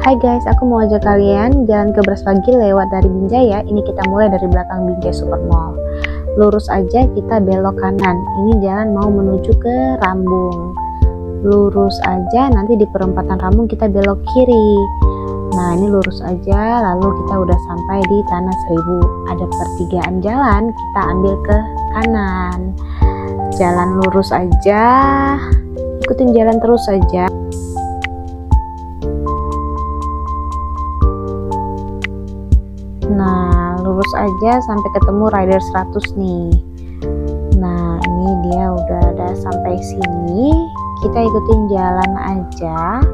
Hai guys, aku mau ajak kalian jalan ke Bras Pagi lewat dari Binjaya. Ini kita mulai dari belakang Binjaya Supermall. Lurus aja kita belok kanan. Ini jalan mau menuju ke Rambung. Lurus aja, nanti di perempatan Rambung kita belok kiri. Nah, ini lurus aja, lalu kita udah sampai di Tanah Seribu. Ada pertigaan jalan, kita ambil ke kanan. Jalan lurus aja, ikutin jalan terus aja. Nah, lurus aja sampai ketemu Rider 100 nih. Nah, ini dia udah ada sampai sini. Kita ikutin jalan aja.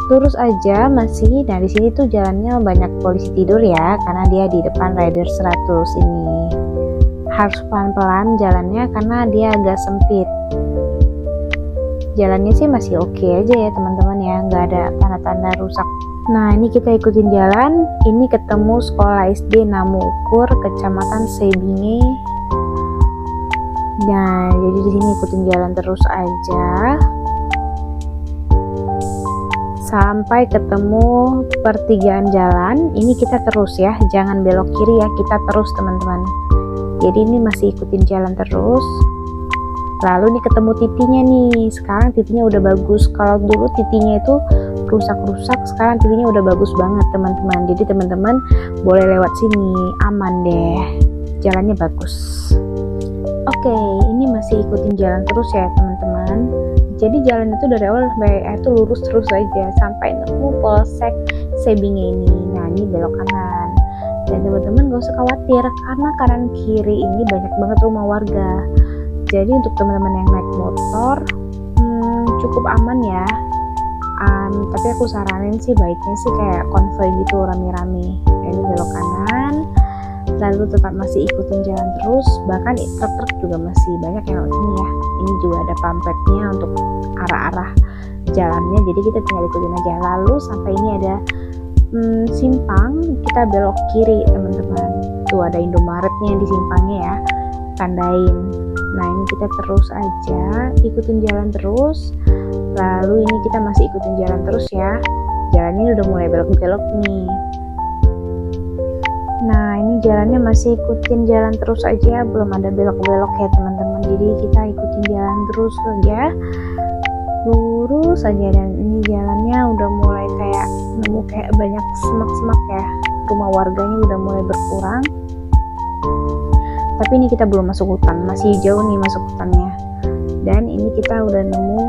Lurus aja masih. Nah, di sini tuh jalannya banyak polisi tidur ya, karena dia di depan Rider 100 ini. Harus pelan-pelan jalannya karena dia agak sempit. Jalannya sih masih oke aja ya teman-teman ya, nggak ada tanda-tanda rusak. Nah, ini kita ikutin jalan. Ini ketemu sekolah SD Namu Ukur, Kecamatan Sebinge. Nah, jadi di sini ikutin jalan terus aja sampai ketemu pertigaan jalan. Ini kita terus ya, jangan belok kiri ya, kita terus teman-teman. Jadi ini masih ikutin jalan terus. Lalu nih ketemu titinya nih. Sekarang titinya udah bagus. Kalau dulu titinya itu rusak-rusak, sekarang titinya udah bagus banget teman-teman. Jadi teman-teman boleh lewat sini, aman deh. Jalannya bagus. Oke, ini masih ikutin jalan terus ya teman-teman. Jadi jalan itu dari awal sampai itu lurus terus aja sampai nemu Polsek Sebinge ini. Nah, ini belok kanan. Dan teman-teman gak usah khawatir karena kanan kiri ini banyak banget rumah warga. Jadi untuk teman-teman yang naik motor cukup aman ya. Tapi aku saranin sih baiknya sih kayak konvoy gitu rame-rame. Ini belok kanan, lalu tetap masih ikutin jalan terus. Bahkan truk-truk juga masih banyak yang lewat sini ya. Ini juga ada pamfletnya untuk arah-arah jalannya. Jadi kita tinggal ikutin aja. Lalu sampai ini ada simpang, kita belok kiri teman-teman. Tuh ada Indomaretnya di simpangnya ya, tandain. Nah, ini kita terus aja ikutin jalan terus. Lalu ini kita masih ikutin jalan terus ya. Jalannya udah mulai belok-belok nih. Nah, ini jalannya masih ikutin jalan terus aja, belum ada belok-belok ya teman-teman. Jadi kita ikutin jalan terus aja, lurus aja. Dan ini jalannya udah mulai kayak nemu kayak banyak semak-semak ya. Rumah warganya udah mulai berkurang. Tapi ini kita belum masuk hutan, masih jauh nih masuk hutannya. Dan ini kita udah nemu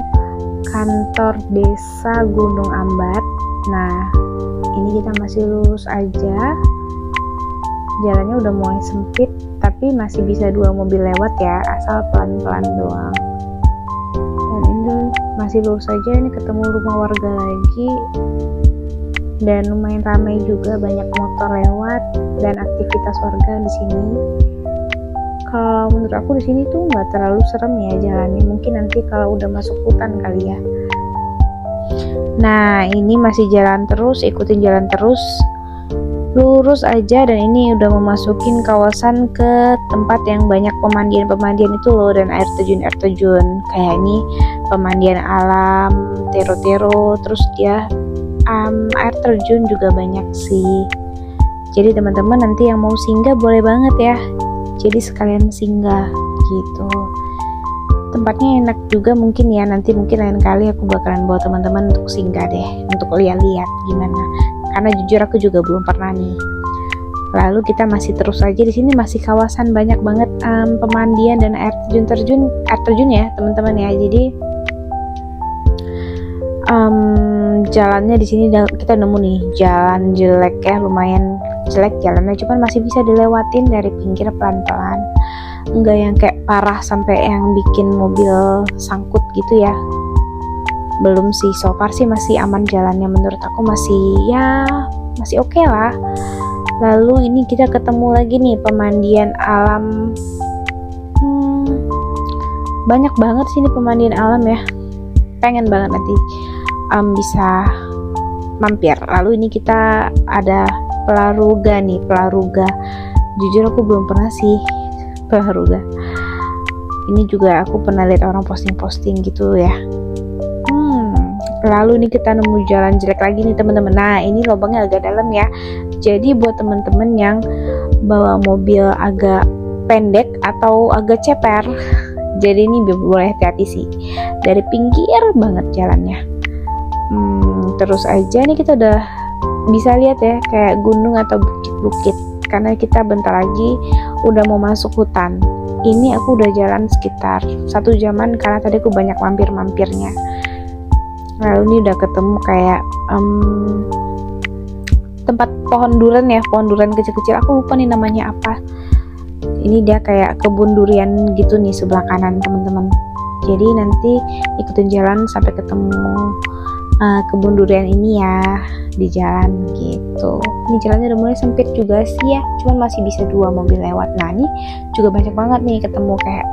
kantor desa Gunung Ambat. Nah, ini kita masih lurus aja. Jalannya udah mulai sempit, tapi masih bisa 2 mobil lewat ya, asal pelan-pelan doang. Dan ini masih lurus aja, ini ketemu rumah warga lagi. Dan lumayan ramai juga, banyak motor lewat dan aktivitas warga di sini. Kalau menurut aku di sini tuh nggak terlalu serem ya jalannya. Mungkin nanti kalau udah masuk hutan kali ya. Nah, ini masih jalan terus, ikutin jalan terus, lurus aja. Dan ini udah memasukin kawasan ke tempat yang banyak pemandian itu loh, dan air terjun. Kayak ini pemandian alam, tero-tero, terus dia air terjun juga banyak sih. Jadi teman-teman nanti yang mau singgah boleh banget ya. Jadi sekalian singgah gitu. Tempatnya enak juga mungkin ya. Nanti mungkin lain kali aku bakalan bawa teman-teman untuk singgah deh, untuk lihat-lihat gimana. Karena jujur aku juga belum pernah nih. Lalu kita masih terus aja di sini, masih kawasan banyak banget pemandian dan air terjun ya teman-teman ya. Jadi jalannya di sini kita nemu nih jalan jelek ya, lumayan jelek jalannya, cuman masih bisa dilewatin dari pinggir pelan-pelan. Enggak yang kayak parah sampai yang bikin mobil sangkut gitu ya. Belum sih, so far sih masih aman jalannya, menurut aku masih oke lah. Lalu ini kita ketemu lagi nih pemandian alam. Banyak banget sini pemandian alam ya. Pengen banget nanti bisa mampir. Lalu ini kita ada Pelaruga nih, Pelaruga. Jujur aku belum pernah sih Pelaruga. Ini juga aku pernah lihat orang posting-posting gitu ya. Lalu nih kita nemu jalan jelek lagi nih teman-teman. Nah ini lubangnya agak dalam ya, jadi buat teman-teman yang bawa mobil agak pendek atau agak ceper, jadi ini boleh hati-hati sih, dari pinggir banget jalannya. Terus aja nih kita udah bisa lihat ya kayak gunung atau bukit-bukit, karena kita bentar lagi udah mau masuk hutan. Ini aku udah jalan sekitar 1 jaman karena tadi aku banyak mampir-mampirnya. Lalu ini udah ketemu kayak tempat pohon durian ya, pohon durian kecil-kecil, aku lupa nih namanya apa. Ini dia kayak kebun durian gitu nih sebelah kanan teman-teman. Jadi nanti ikutin jalan sampai ketemu kebun durian ini ya di jalan gitu. Ini jalannya udah mulai sempit juga sih ya, cuman masih bisa 2 mobil lewat. Nah ini juga banyak banget nih ketemu kayak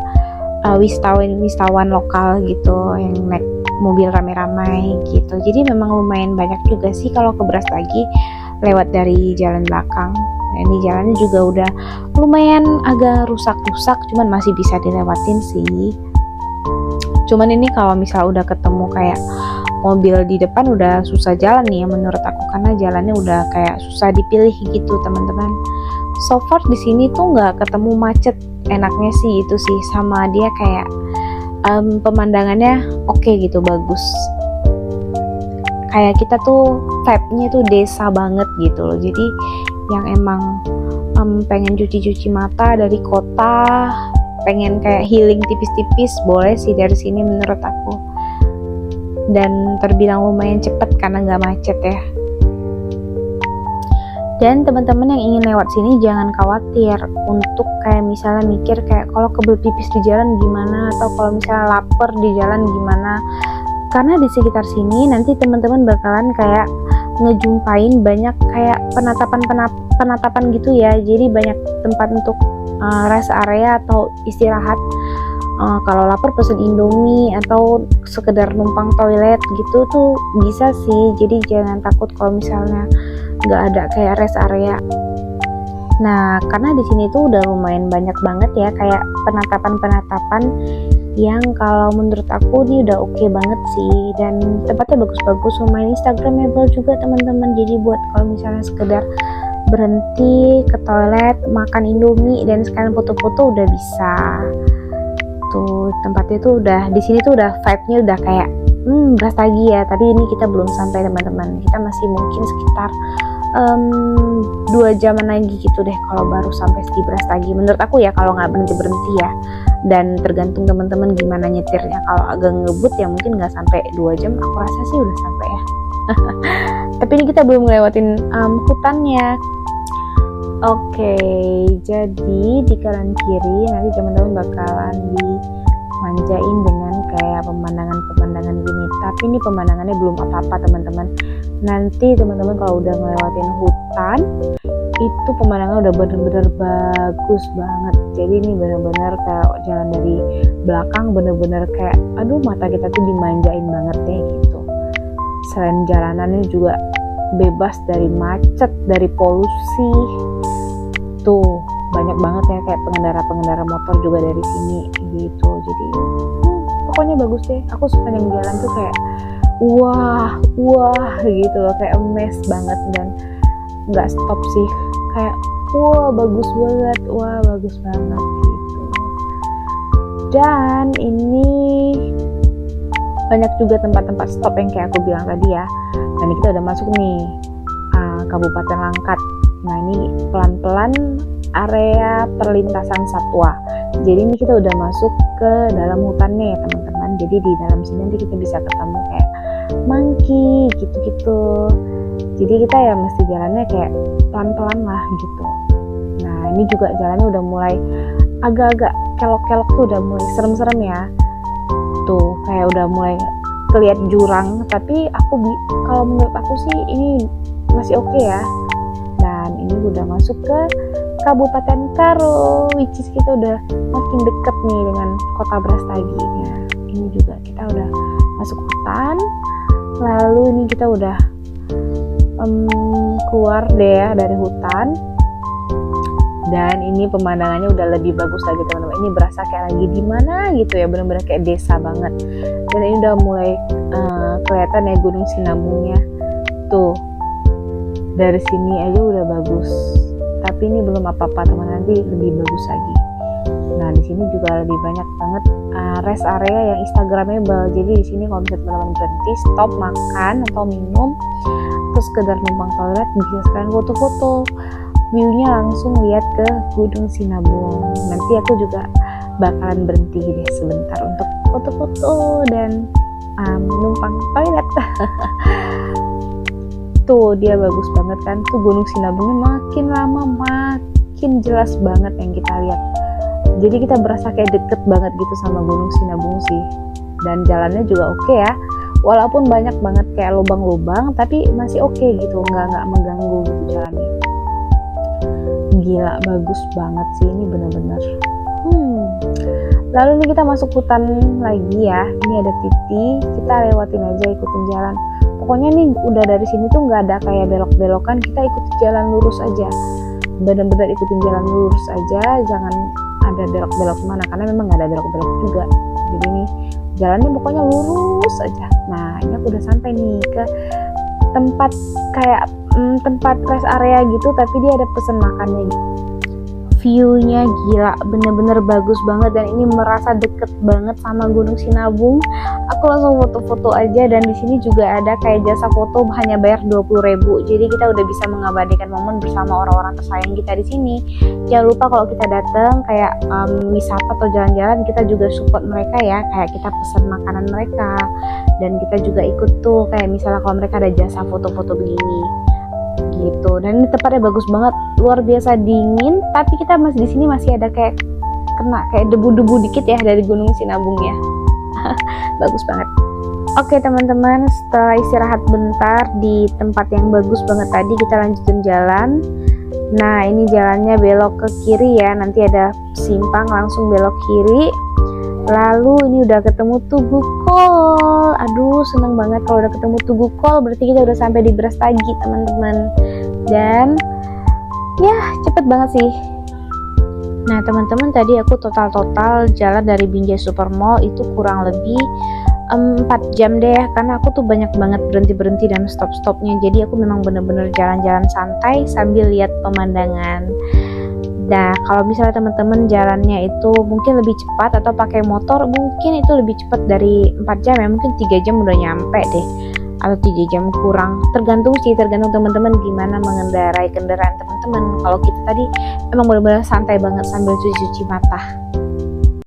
wisatawan lokal gitu yang naik mobil rame-ramai gitu. Jadi memang lumayan banyak juga sih kalau ke Brastagi lewat dari jalan belakang. Nah, ini jalannya juga udah lumayan agak rusak-rusak, cuman masih bisa dilewatin sih. Cuman ini kalau misal udah ketemu kayak mobil di depan udah susah jalan nih ya menurut aku, karena jalannya udah kayak susah dipilih gitu teman-teman. So far di sini tuh nggak ketemu macet, enaknya sih itu sih, sama dia kayak pemandangannya oke gitu, bagus. Kayak kita tuh vibe-nya tuh desa banget gitu loh. Jadi yang emang pengen cuci-cuci mata dari kota, pengen kayak healing tipis-tipis, boleh sih dari sini menurut aku. Dan terbilang lumayan cepet karena nggak macet ya. Dan teman-teman yang ingin lewat sini jangan khawatir untuk kayak misalnya mikir kayak kalau kebelet pipis di jalan gimana, atau kalau misalnya lapar di jalan gimana. Karena di sekitar sini nanti teman-teman bakalan kayak ngejumpain banyak kayak penatapan gitu ya. Jadi banyak tempat untuk rest area atau istirahat. Kalau lapar pesen Indomie atau sekedar numpang toilet gitu tuh bisa sih. Jadi jangan takut kalau misalnya nggak ada kayak rest area. Nah karena di sini tuh udah lumayan banyak banget ya kayak penatapan yang kalau menurut aku ini udah oke banget sih, dan tempatnya bagus-bagus, lumayan instagramable juga teman-teman. Jadi buat kalau misalnya sekedar berhenti ke toilet, makan Indomie dan sekalian foto-foto udah bisa. Tuh tempatnya tuh udah di sini tuh udah vibe-nya udah kayak Brastagi ya, tapi ini kita belum sampai teman-teman. Kita masih mungkin sekitar 2 jaman lagi gitu deh kalau baru sampai di Brastagi menurut aku ya, kalau nggak berhenti ya. Dan tergantung teman-teman gimana nyetirnya. Kalau agak ngebut ya mungkin nggak sampai 2 jam, aku rasa sih udah sampai ya. Tapi ini kita belum ngelewatin hutannya. Oke, jadi di kanan kiri nanti teman-teman bakalan dimanjain dengan kayak pemandangan gini. Tapi ini pemandangannya belum apa-apa teman-teman. Nanti teman-teman kalau udah ngelewatin hutan, itu pemandangan udah bener-bener bagus banget. Jadi ini bener-bener kayak jalan dari belakang, bener-bener kayak aduh mata kita tuh dimanjain banget deh gitu. Selain jalanannya juga bebas dari macet, dari polusi. Tuh banyak banget ya kayak pengendara motor juga dari sini gitu. Jadi pokoknya bagus deh. Aku sepanjang jalan tuh kayak wah gitu loh, kayak amazed banget dan nggak stop sih, kayak wah bagus banget gitu. Dan ini banyak juga tempat-tempat stop yang kayak aku bilang tadi ya. Nah ini kita udah masuk nih Kabupaten Langkat. Nah ini pelan-pelan area perlintasan satwa. Jadi ini kita udah masuk ke dalam hutannya ya teman-teman. Jadi di dalam sini nanti kita bisa ketemu kayak monkey gitu-gitu. Jadi kita ya mesti jalannya kayak pelan-pelan lah gitu. Nah ini juga jalannya udah mulai agak-agak kelok-kelok tuh, udah mulai serem-serem ya. Tuh kayak udah mulai kelihatan jurang. Tapi kalau menurut aku sih ini masih oke ya. Dan ini udah masuk ke Kabupaten Karo, which is kita udah makin deket nih dengan kota Brastagi. Nah, ini juga kita udah masuk hutan. Lalu ini kita udah keluar deh ya dari hutan. Dan ini pemandangannya udah lebih bagus lagi teman-teman. Ini berasa kayak lagi di mana gitu ya, benar-benar kayak desa banget. Dan ini udah mulai kelihatan ya Gunung Sinabungnya. Tuh, dari sini aja udah bagus. Tapi ini belum apa-apa teman, nanti lebih bagus lagi. Nah, di sini juga lebih banyak banget rest area yang instagramable. Jadi di sini kalau misalnya teman-teman berhenti, stop makan atau minum, terus sekedar numpang toilet, bisa sekalian foto-foto. View-nya langsung lihat ke Gunung Sinabung. Nanti aku juga bakalan berhenti deh sebentar untuk foto-foto dan numpang toilet. Tuh, dia bagus banget kan. Tuh Gunung Sinabungnya makin lama makin jelas banget yang kita lihat. Jadi kita berasa kayak deket banget gitu sama Gunung Sinabung sih. Dan jalannya juga oke ya. Walaupun banyak banget kayak lubang-lubang, tapi masih oke gitu, nggak mengganggu gitu jalannya. Gila, bagus banget sih ini bener-bener. Lalu nih kita masuk hutan lagi ya. Ini ada titik, kita lewatin aja, ikutin jalan. Pokoknya nih udah dari sini tuh nggak ada kayak belok-belokan, kita ikutin jalan lurus aja. Bener-bener ikutin jalan lurus aja, jangan ada belok-belok mana, karena memang nggak ada belok-belok juga. Jadi nih jalannya pokoknya lurus aja. Nah, ini aku udah sampai nih ke tempat kayak tempat rest area gitu, tapi dia ada pesen makannya gitu. View-nya gila, bener-bener bagus banget, dan ini merasa deket banget sama Gunung Sinabung. Aku langsung foto-foto aja, dan di sini juga ada kayak jasa foto hanya bayar 20.000. Jadi kita udah bisa mengabadikan momen bersama orang-orang tersayang kita di sini. Jangan lupa kalau kita datang kayak wisata atau jalan-jalan, kita juga support mereka ya, kayak kita pesan makanan mereka, dan kita juga ikut tuh kayak misalnya kalau mereka ada jasa foto-foto begini gitu. Dan ini tempatnya bagus banget, luar biasa dingin, tapi kita masih di sini masih ada kayak kena kayak debu-debu dikit ya dari Gunung Sinabung ya. Bagus banget. Oke teman-teman, setelah istirahat bentar di tempat yang bagus banget tadi, kita lanjutin jalan. Nah, ini jalannya belok ke kiri ya, nanti ada simpang langsung belok kiri. Lalu ini udah ketemu Tugu Kol. Aduh, seneng banget kalau udah ketemu Tugu Kol, berarti kita udah sampai di Brastagi teman-teman. Dan ya cepet banget sih. Nah teman-teman, tadi aku total jalan dari Binjai Supermall itu kurang lebih 4 jam deh, karena aku tuh banyak banget berhenti dan stopnya. Jadi aku memang bener-bener jalan-jalan santai sambil lihat pemandangan. Nah, kalau misalnya teman-teman jalannya itu mungkin lebih cepat atau pakai motor, mungkin itu lebih cepat dari 4 jam ya, mungkin 3 jam udah nyampe deh, atau 3 jam kurang, tergantung teman-teman gimana mengendarai kendaraan teman-teman. Kalau kita tadi emang benar-benar santai banget sambil cuci mata.